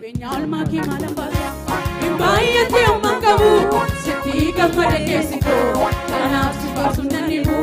Benyal maki malam basa imbayate umangabu siti gamade kesiko tanaf sifasunanibu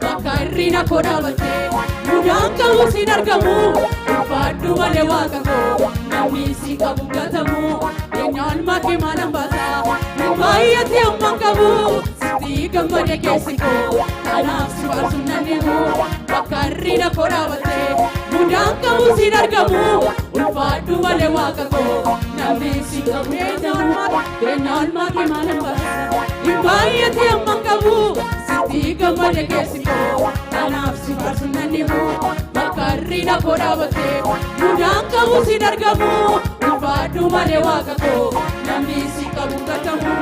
bakarina kodawate mudanka usinargamu fadu wale wakako namisi kabugatamu benyal maki malam basa imbayate umangabu siti gamade kesiko tanaf sifasunanibu bakarina kodawate mudanka usinargamu fadu wale wakako namisi kabugatamu benyal maki malam basa imbayate umangabu siti gamade kesiko tanaf sifasunanibu bakarina kodawate mudanka usinargamu fadu wale wakako namisi kabugatamu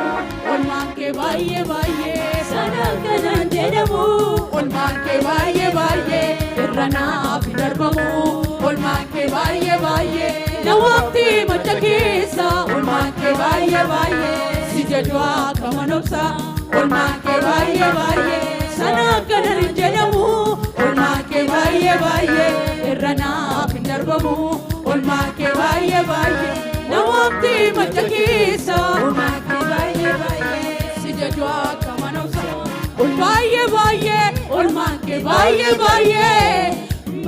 olmanke baye baye sanakanan jedhamu olmanke baye baye irrana fidarbamu olmanke baye baye nawamti machakisa olmanke baye baye sijadwa kamanopsa olmanke baye baye sanakanan jedhamu olmanke baye baye irrana fidarbamu olmanke baye baye nawamti machakisa olmanke baye baye sijadwa kamanopsa olbaye baye olmanke baye baye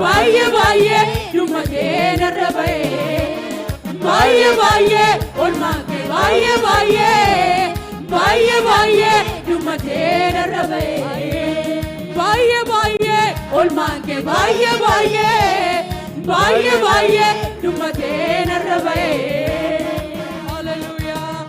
baye baye dumate narabaye baye baye olmanke baye baye baye baye dumate narabaye baye baye olmanke baye baye baye baye dumate narabaye hallelujah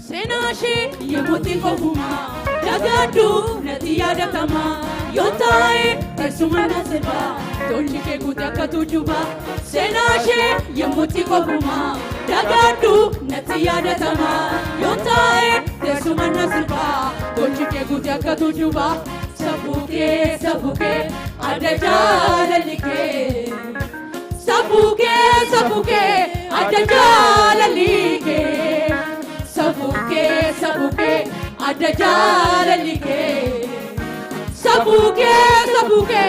Senashi yemuti kohuma dagadu natiyada kama yotae tersumana seba tonjike gudaka tujuba Senashi yemuti kohuma dagadu natiyada kama yotae tersumana seba tonjike gudaka tujuba sabuke sabuke adajalalike sabuke sabuke adajalalike sabuke sabuke adajalalike sabuke sabuke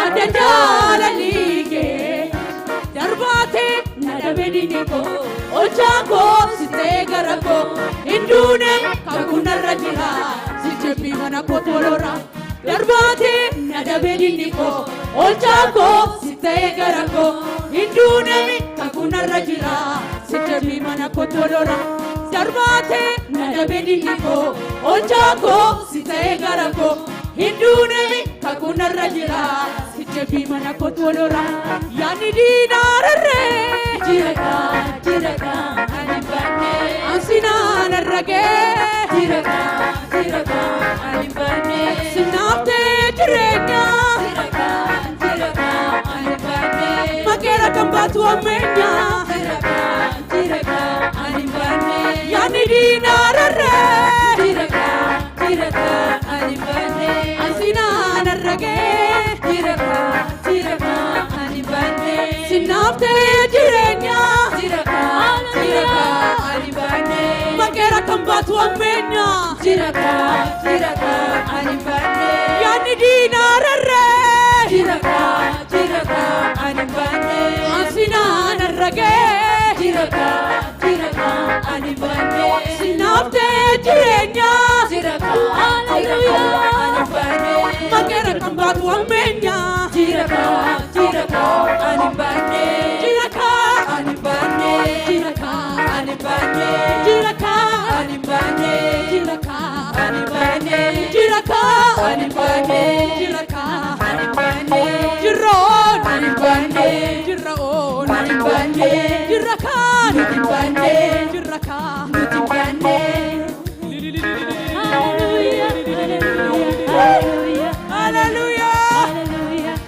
adajalalike darbate nadabediniko ochako sitegarako indune kagunarajira sichepi mana kotolora darbate nadabediniko ochako sitegarako indune kagunarajira sichepi mana kotolora darbate nadabediniko ochako sitegarako hindunemi kagunarajira sichepi mana kotolora yani dinarare jiraka jiraka anibane asina narage jiraka jiraka anibane sinapte jireka jiraka jiraka anibane makera kambatu amenya jiraka jiraka anibane yani dinarare jiraka jiraka anibane asina narage jiraka jiraka anibane sinapte jirenya jiraka jiraka anibane makera kambatu amenya jiraka jiraka anibane yani dinarare jiraka jiraka anibane asina narage jiraka jiraka anibane sinapte jirenya jiraka hallelujah anibane makera kambatu amenya jiraka jiraka anibane jiraka anibane jiraka anibane jiraka anibane jiraka anibane jiraka anibane jiraka anibane jiron anibane jiron anibane jiraka anibane jiraka anibane hallelujah hallelujah hallelujah hallelujah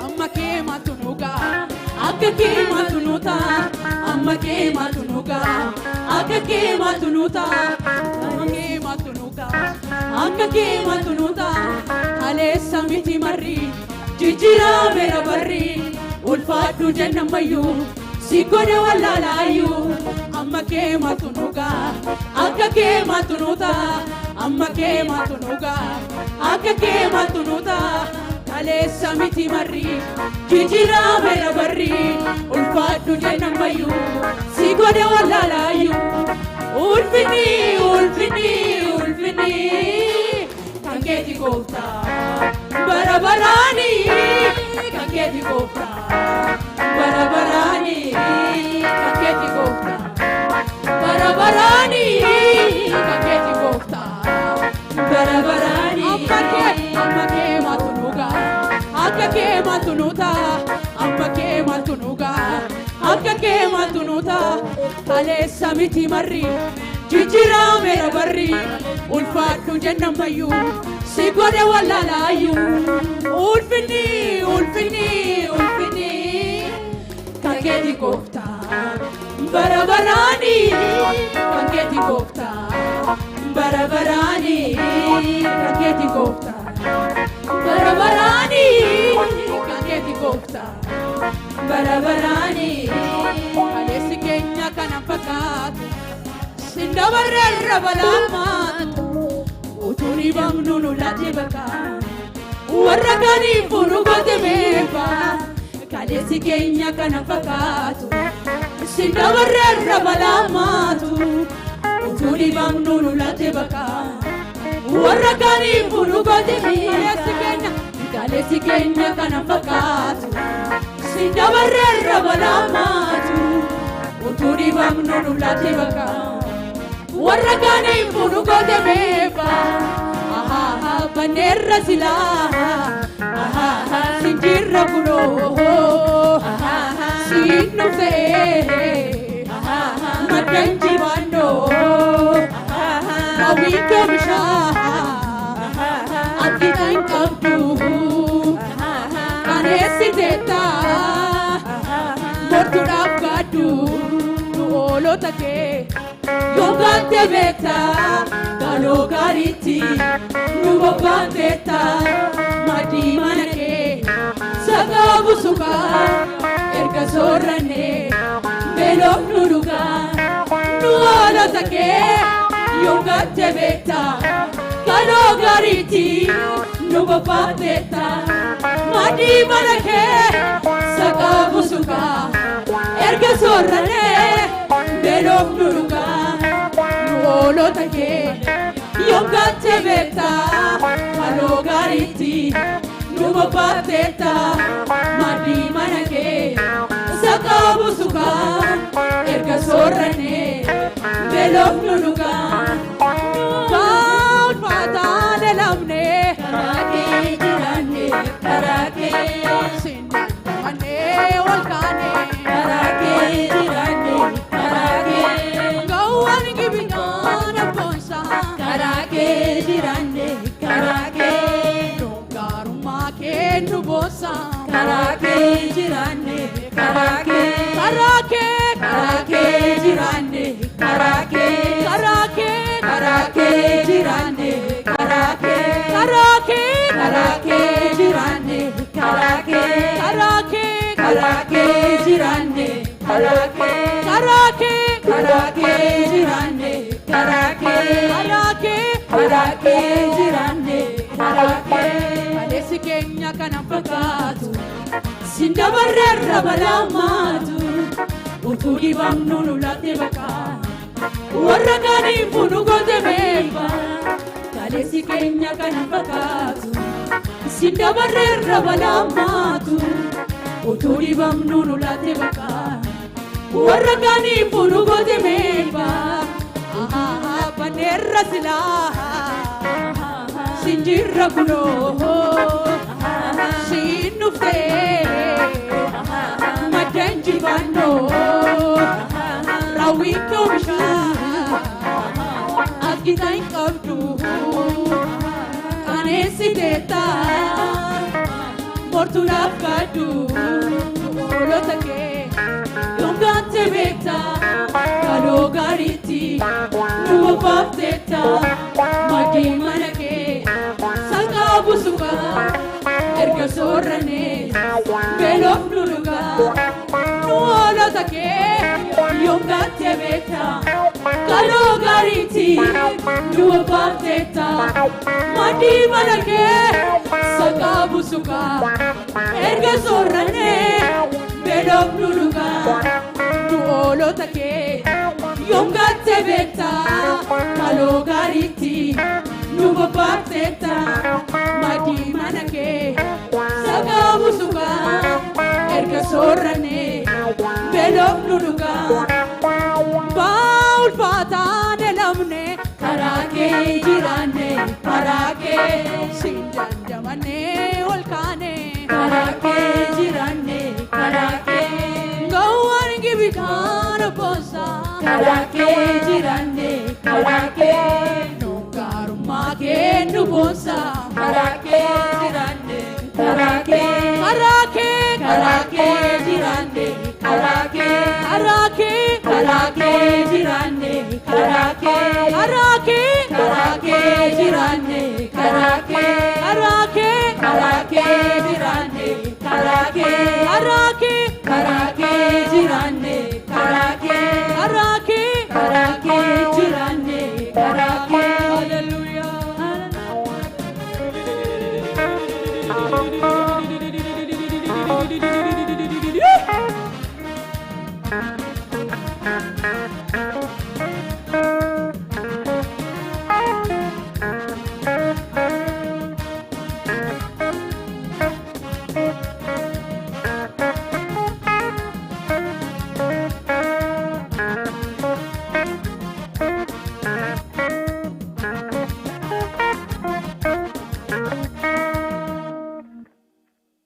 amma ke matunuga akka ke matunuta amma kee matunuga akka kee matunuta amma kee matunuga akka kee matunuta haleessa miti marri jijjiira mera barri ulfaadhu jennaan mayyuu si godhe wallaalaayyuu amma kee matunuga akka kee matunuta amma kee matunuga akka kee matunuta haleessa miti marri jijjiira mera barri ulfaadhu jennaan mayyuu si godhe wallaalaayyuu ulfini ulfini ulfini kan keeti gooftaa barabarani kan keeti gooftaa barabarani kan keeti gooftaa barabarani kan keeti gooftaa barabarani amma kee matunuga akka kee matunuta amma kee matunuga akka kee matunuta haleessa miti marri jijjiira mera barri ulfaadhu jennaan mayyuu si godhe wallaalaayyuu ulfini ulfini ulfini kan keeti gooftaa barabarani kan keeti gooftaa barabarani kan keeti gooftaa barabarani kan keeti gooftaa barabarani haleessi keenya kana fakkaatu sindabarreerra balaamaatu utuni bamnu nulati baka warra kaniifu nu gote meefa haleessi keenya kana fakkaatu sindabarreerra balaamaatu utuni bamnu nulati baka warra kaniifu nu gote meefa haleessi keenya kana fakkaatu sindabarreerra balaamaatu utuni bamnu nulati baka warra kaniifu nu gote meefa baneerra silaa sinjirra kunoo sinnufee maddanji baannoo hawwiinkoo bishaan akkina hin qabdu kaneessiteetta mortuudhaaf gaaddu nu oolota kee Yogante beta, galo kariti, nubo beta, madi manake, sagabu suka, erga sorane, belo nuruga, nuala take, yogante beta, galo kariti, nubo beta, madi manake, sagabu suka, erga sorane, belo nuruga. Olo take yogate beta halo gariti nubo pateta madi manake sakabu suka erga sorane belo nuruga kaun fatale lamne karake jirane karake sinne walkane karake jirane karake gawan gibina karake jirane karake nungaruma ke nubosa karake jirane karake karake karake jirane karake karake karake jirane karake karake karake jirane karake karake karake jirane karake karake karake jirane karake karake karake jirane karake haleessi keenya kana fakkaatu sindabarreerra balaamaatu utuu dhibamnu nulate baka warra kaniifu nu gote meefa haleessi keenya kana fakkaatu sindabarreerra balaamaatu utuu dhibamnu nulate baka warra kaniifu nu gote meefa baneerra silaa sinjirra kunoo sinnufee maddanji baannoo raawwiinkoo bishaan akkina hin qabdu kaneessiteetta mortuudhaaf gaaddu oolota kee yogante beektaa gaariitti nu bobbaafteetta maddii mana kee saaqaa busukaa erga soorranee beeloof nu dhugaa nu hoolota kee yoom gaattee beekta kaloo gaariitti nu bobbaafteetta maddii mana kee saaqaa busukaa erga soorranee beeloof nu dhugaa nu hoolota kee yoom gaattee beekta kaloo gaariitti nu bobbaafteetta maddii mana kee saaqaa busukaa erga soorranee beeloof nu dhugaa ba'aa ulfaataa neelamne karaa kee jiraanne karaa kee siin dandamannee ol kaane karaa kee jiraanne karaa kee gowwaan gibitaan obboonsa karaa kee jiraanne karaa kee nugaarummaa kee nu boonsa karaa kee jiraanne karaa kee karaa kee karaa kee jiraanne karaa kee karaa kee jiraanne karaa kee karaa kee jiraanne karaa kee karaa kee jiraanne karaa kee karaa